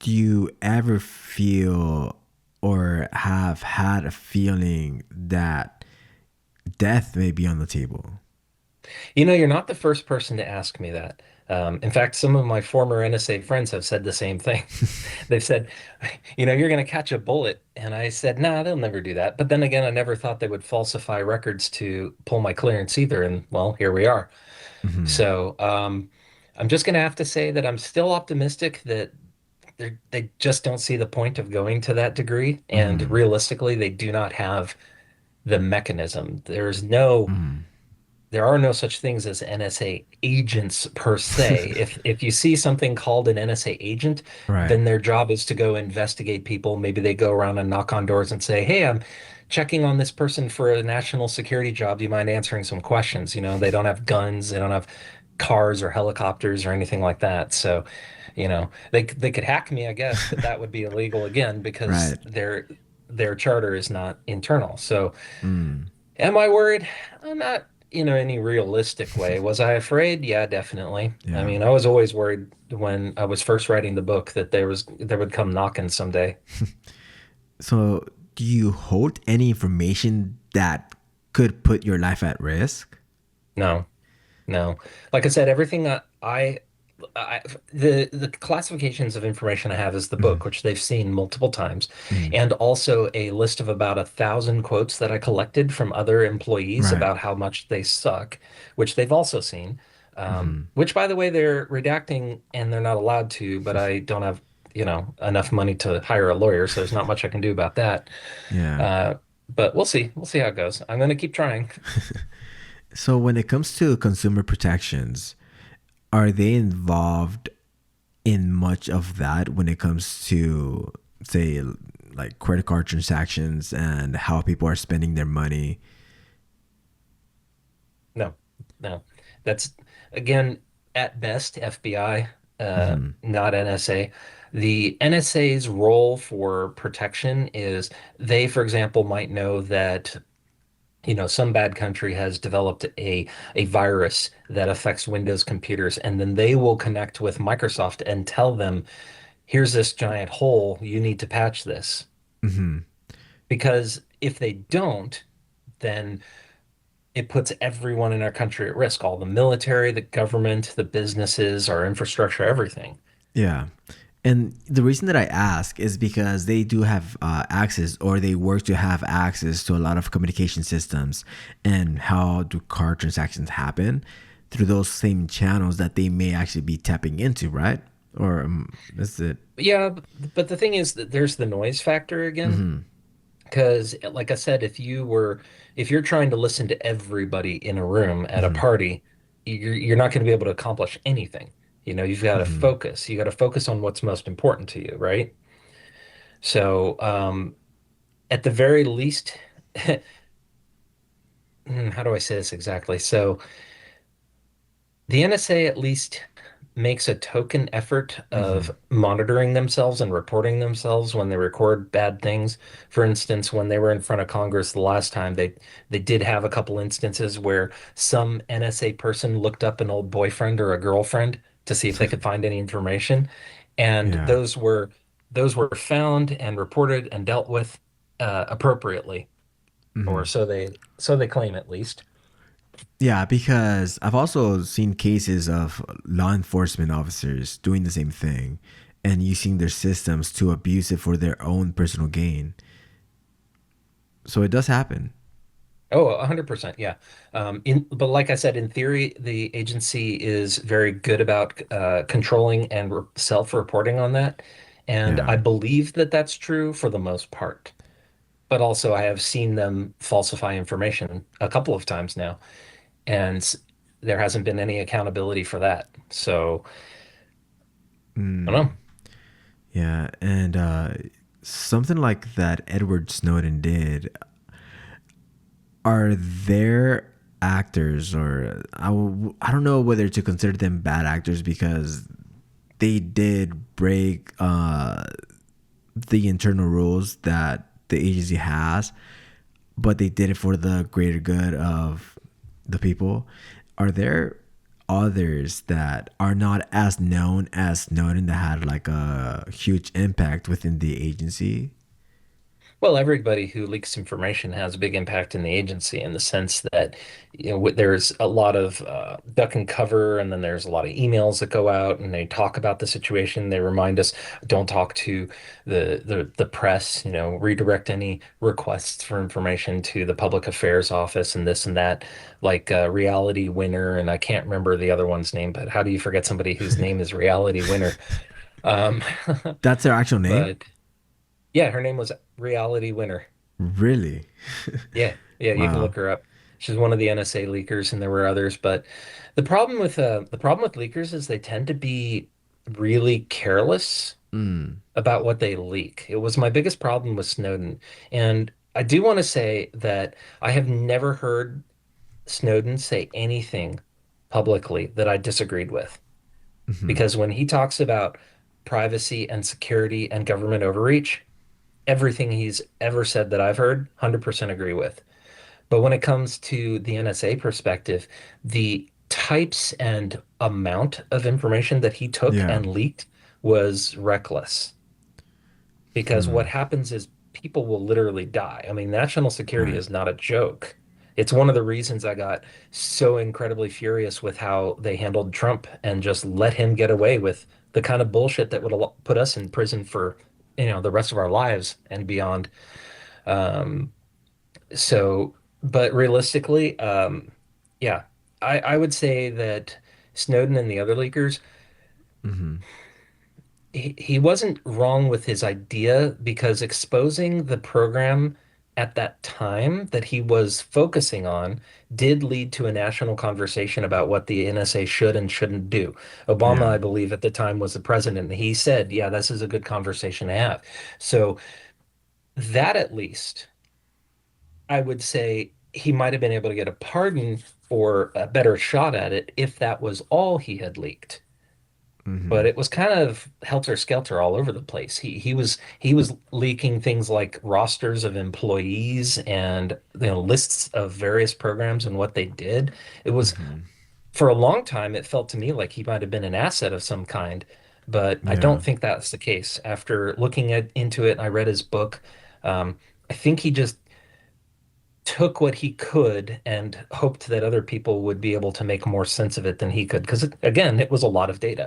do you ever feel or have had a feeling that death may be on the table? You're not the first person to ask me that. In fact, some of my former NSA friends have said the same thing. They've said, you're going to catch a bullet. And I said, nah, they'll never do that. But then again, I never thought they would falsify records to pull my clearance either. And well, here we are. Hmm. So I'm just going to have to say that I'm still optimistic that they just don't see the point of going to that degree. And Hmm. realistically, they do not have the mechanism. Hmm. There are no such things as NSA agents per se. If you see something called an NSA agent, Right. then their job is to go investigate people. Maybe they go around and knock on doors and say, "Hey, I'm checking on this person for a national security job. Do you mind answering some questions?" They don't have guns, they don't have cars or helicopters or anything like that. So, they could hack me, I guess, but that would be illegal again because Right. their charter is not internal. So, Mm. am I worried? I'm not in any realistic way. Was I afraid? Yeah, definitely. I Yeah. mean, I was always worried when I was first writing the book that there would come knocking someday. So, do you hold any information that could put your life at risk? No, no. Like I said, everything I the classifications of information I have is the Mhm. book, which they've seen multiple times, Mhm. and also a list of about 1,000 quotes that I collected from other employees Right. about how much they suck, which they've also seen. Mhm. Which, by the way, they're redacting and they're not allowed to, but I don't have, enough money to hire a lawyer, so there's not much I can do about that. Yeah. Uh, but we'll see. We'll see how it goes. I'm going to keep trying. So, when it comes to consumer protections, are they involved in much of that when it comes to, say, like credit card transactions and how people are spending their money? No, no. That's again at best FBI, Hmm. not NSA. The NSA's role for protection is they, for example, might know that some bad country has developed a virus that affects Windows computers, and then they will connect with Microsoft and tell them, "Here's this giant hole. You need to patch this." Hmm. Because if they don't, then it puts everyone in our country at risk, all the military, the government, the businesses, our infrastructure, everything. Yeah. And the reason that I ask is because they do have access, or they work to have access to a lot of communication systems. And how do card transactions happen? Through those same channels that they may actually be tapping into, right? Or is it? Yeah, but the thing is that there's the noise factor again. Hmm. Because, like I said, if you're trying to listen to everybody in a room at a Hmm. party, you're not going to be able to accomplish anything. You've got to Hmm. focus. You got to focus on what's most important to you, right? So, at the very least, how do I say this exactly? So, the NSA at least makes a token effort of Hmm. monitoring themselves and reporting themselves when they record bad things. For instance, when they were in front of Congress the last time, they did have a couple instances where some NSA person looked up an old boyfriend or a girlfriend to see if they could find any information, and Yeah. those were found and reported and dealt with appropriately, or Hmm. so they claim at least. Yeah, because I've also seen cases of law enforcement officers doing the same thing and using their systems to abuse it for their own personal gain. So it does happen. Oh, 100%, yeah. But like I said, in theory, the agency is very good about controlling and self-reporting on that. And Yeah. I believe that that's true for the most part. But also, I have seen them falsify information a couple of times now, and there hasn't been any accountability for that. So, I don't know. Mm. Yeah. And something like that Edward Snowden did, are there actors, or I don't know whether to consider them bad actors because they did break the internal rules that the agency has, but they did it for the greater good of the people. Are there others that are not as known as Snowden that had like a huge impact within the agency? Well, everybody who leaks information has a big impact in the agency in the sense that, there's a lot of duck and cover, and then there's a lot of emails that go out and they talk about the situation. They remind us, don't talk to the press, redirect any requests for information to the public affairs office and this and that, like Reality Winner, and I can't remember the other one's name, but how do you forget somebody whose name is Reality Winner? Um, That's their actual name? but yeah, her name was Reality Winner. Really? Yeah, you can Wow. look her up. She's one of the NSA leakers, and there were others. But the problem with leakers is they tend to be really careless Mm. about what they leak. It was my biggest problem with Snowden, and I do want to say that I have never heard Snowden say anything publicly that I disagreed with. Hmm. Because when he talks about privacy and security and government overreach, everything he's ever said that I've heard, 100% agree with. But when it comes to the NSA perspective, the types and amount of information that he took Yeah. and leaked was reckless. Because Hmm. what happens is people will literally die. I mean, national security Right. is not a joke. It's one of the reasons I got so incredibly furious with how they handled Trump and just let him get away with the kind of bullshit that would put us in prison for, the rest of our lives and beyond. Um, but realistically, yeah, I would say that Snowden and the other leakers, Hmm. he wasn't wrong with his idea because exposing the program at that time that he was focusing on did lead to a national conversation about what the NSA should and shouldn't do. Obama, Yeah. I believe, at the time was the president, and he said, yeah, this is a good conversation to have. So that at least I would say he might have been able to get a pardon or a better shot at it if that was all he had leaked. But Hmm. it was kind of helter-skelter all over the place. He was leaking things like rosters of employees and lists of various programs and what they did. It was Hmm. for a long time it felt to me like he might have been an asset of some kind, but I Yeah. don't think that's the case. After looking into it, I read his book. I think he just took what he could and hoped that other people would be able to make more sense of it than he could. Because again, it was a lot of data.